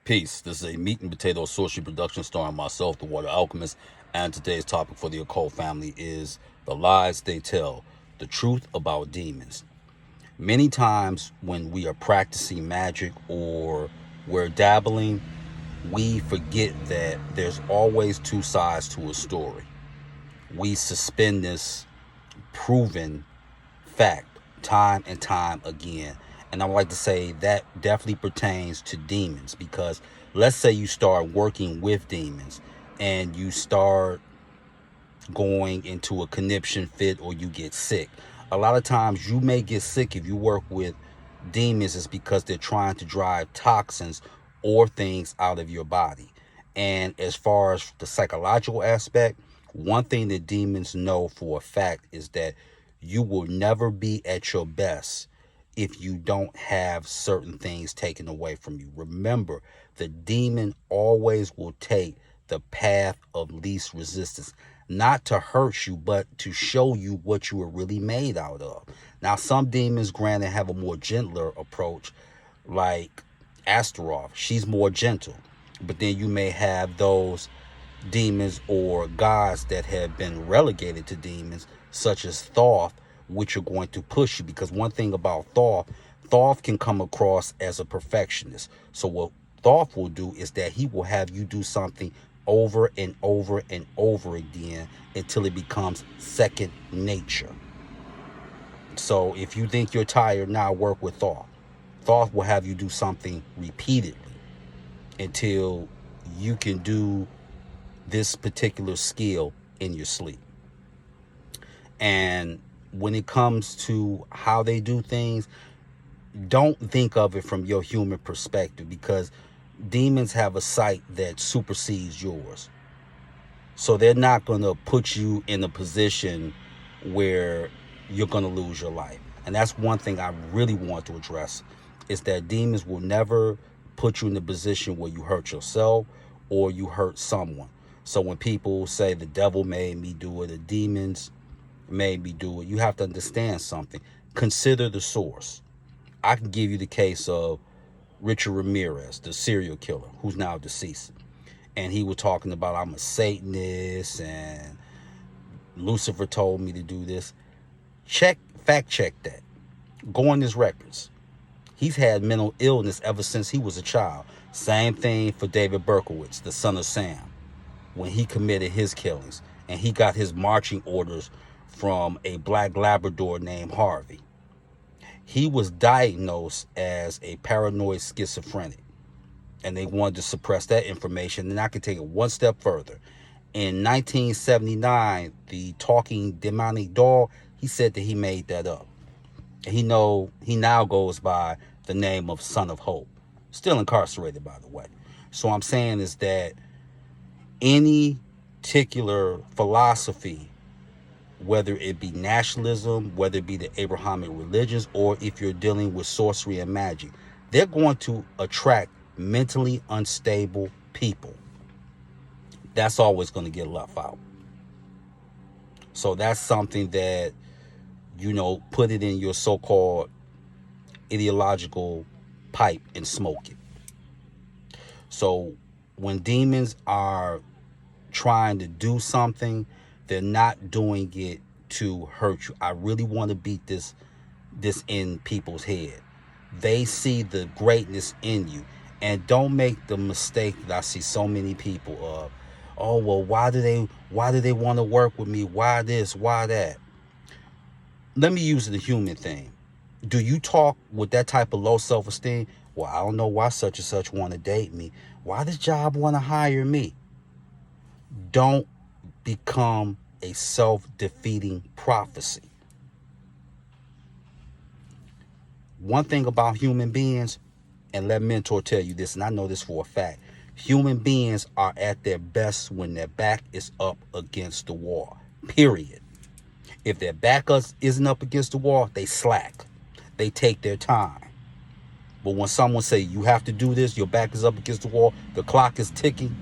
Peace. This is a meat and potato sorcery production starring myself, the Water Alchemist, and today's topic for the occult family is the lies they tell, the truth about demons. Many times when we are practicing magic or we're dabbling, we forget that there's always two sides to a story. We suspend this proven fact time and time again. And I would like to say that definitely pertains to demons because let's say you start working with demons and you start going into a conniption fit or you get sick. A lot of times you may get sick if you work with demons is because they're trying to drive toxins or things out of your body. And as far as the psychological aspect, one thing that demons know for a fact is that you will never be at your best if you don't have certain things taken away from you. Remember, the demon always will take the path of least resistance, not to hurt you, but to show you what you are really made out of. Now, some demons, granted, have a more gentler approach, like Astaroth. She's more gentle. But then you may have those demons or gods that have been relegated to demons, such as Thoth, which are going to push you. Because one thing about Thoth can come across as a perfectionist. So what Thoth will do is that he will have you do something over and over and over again until it becomes second nature. So if you think you're tired now, work with Thoth. Thoth will have you do something repeatedly until you can do this particular skill in your sleep. And when it comes to how they do things, don't think of it from your human perspective because demons have a sight that supersedes yours. So they're not going to put you in a position where you're going to lose your life. And that's one thing I really want to address is that demons will never put you in a position where you hurt yourself or you hurt someone. So when people say the devil made me do it, the demons made me do it, you have to understand something. Consider the source. I can give you the case of Richard Ramirez, the serial killer, who's now deceased. And he was talking about, I'm a Satanist and Lucifer told me to do this. Fact check that. Go on his records. He's had mental illness ever since he was a child. Same thing for David Berkowitz, the son of Sam, when he committed his killings. And he got his marching orders from a black Labrador named Harvey. He was diagnosed as a paranoid schizophrenic. And they wanted to suppress that information. And I can take it one step further. In 1979, the talking demonic dog, he said that he made that up. He now goes by the name of Son of Hope. Still incarcerated, by the way. So I'm saying is that any particular philosophy, whether it be nationalism, whether it be the Abrahamic religions, or if you're dealing with sorcery and magic, they're going to attract mentally unstable people. That's always going to get left out. So that's something that, put it in your so-called ideological pipe and smoke it. So when demons are trying to do something, they're not doing it to hurt you. I really want to beat this in people's head. They see the greatness in you. And don't make the mistake that I see so many people of, oh, well, why do they want to work with me? Why this? Why that? Let me use the human thing. Do you talk with that type of low self-esteem? Well, I don't know why such and such want to date me. Why does job want to hire me? Don't become a self-defeating prophecy. One thing about human beings, and let Mentor tell you this, and I know this for a fact, human beings are at their best when their back is up against the wall, period. If their back isn't up against the wall, they slack. They take their time. But when someone say you have to do this, your back is up against the wall, the clock is ticking,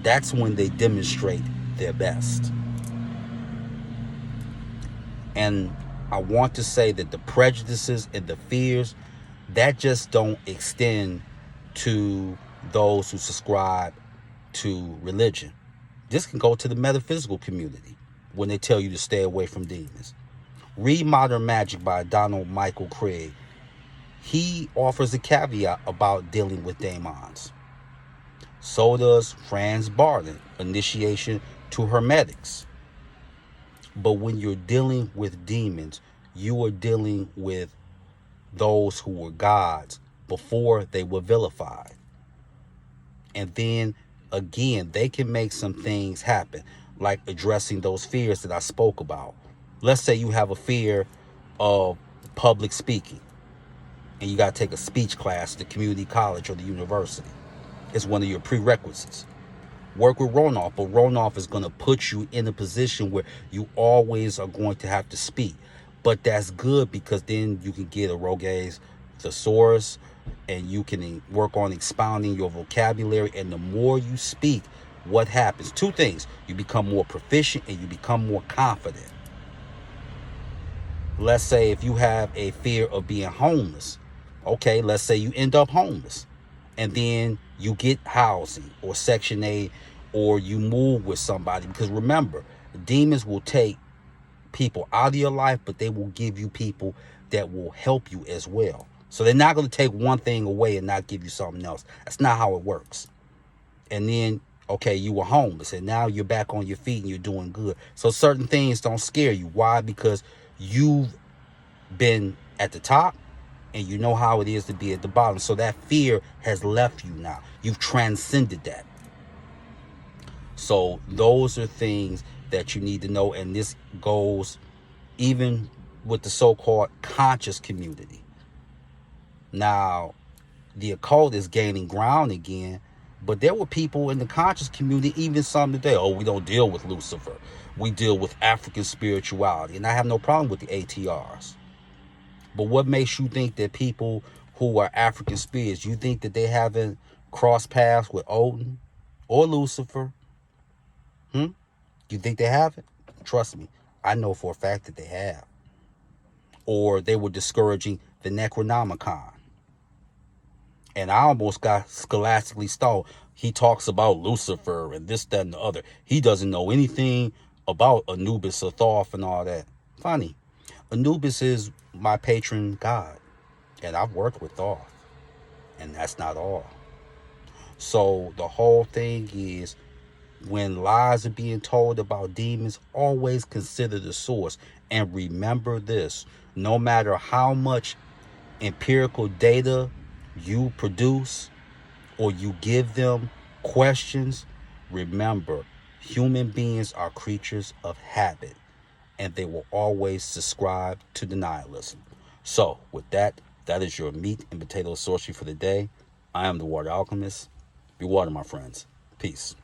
that's when they demonstrate their best. And I want to say that the prejudices and the fears, that just don't extend to those who subscribe to religion. This can go to the metaphysical community when they tell you to stay away from demons. Read Modern Magic by Donald Michael Craig. He offers a caveat about dealing with demons. So does Franz Barton, Initiation to Hermetics. But when you're dealing with demons, you are dealing with those who were gods before they were vilified. And then again, they can make some things happen, like addressing those fears that I spoke about. Let's say you have a fear of public speaking and you got to take a speech class at the community college or the university. It's one of your prerequisites. Work with Ronoff, but Ronoff is going to put you in a position where you always are going to have to speak. But that's good because then you can get a Roget's thesaurus and you can work on expounding your vocabulary. And the more you speak, what happens? Two things. You become more proficient and you become more confident. Let's say if you have a fear of being homeless, okay, let's say you end up homeless and then you get housing or Section 8 or you move with somebody. Because remember, demons will take people out of your life, but they will give you people that will help you as well. So they're not going to take one thing away and not give you something else. That's not how it works. And then, okay, you were homeless and now you're back on your feet and you're doing good. So certain things don't scare you. Why? Because you've been at the top and you know how it is to be at the bottom. So that fear has left you now. You've transcended that. So those are things that you need to know. And this goes even with the so-called conscious community. Now, the occult is gaining ground again, but there were people in the conscious community, even some today, oh, we don't deal with Lucifer. We deal with African spirituality. And I have no problem with the ATRs. But what makes you think that people who are African spirits, you think that they haven't crossed paths with Odin or Lucifer? You think they haven't? Trust me, I know for a fact that they have. Or they were discouraging the Necronomicon. And I almost got scholastically stalled. He talks about Lucifer and this, that, and the other. He doesn't know anything about Anubis or Thoth and all that. Funny. Anubis is my patron god. And I've worked with Thoth. And that's not all. So the whole thing is, when lies are being told about demons, always consider the source. And remember this, no matter how much empirical data you produce or you give them questions, remember, human beings are creatures of habit and they will always subscribe to denialism. So with that, that is your meat and potato sorcery for the day. I am the Water Alchemist. Be water, my friends. Peace.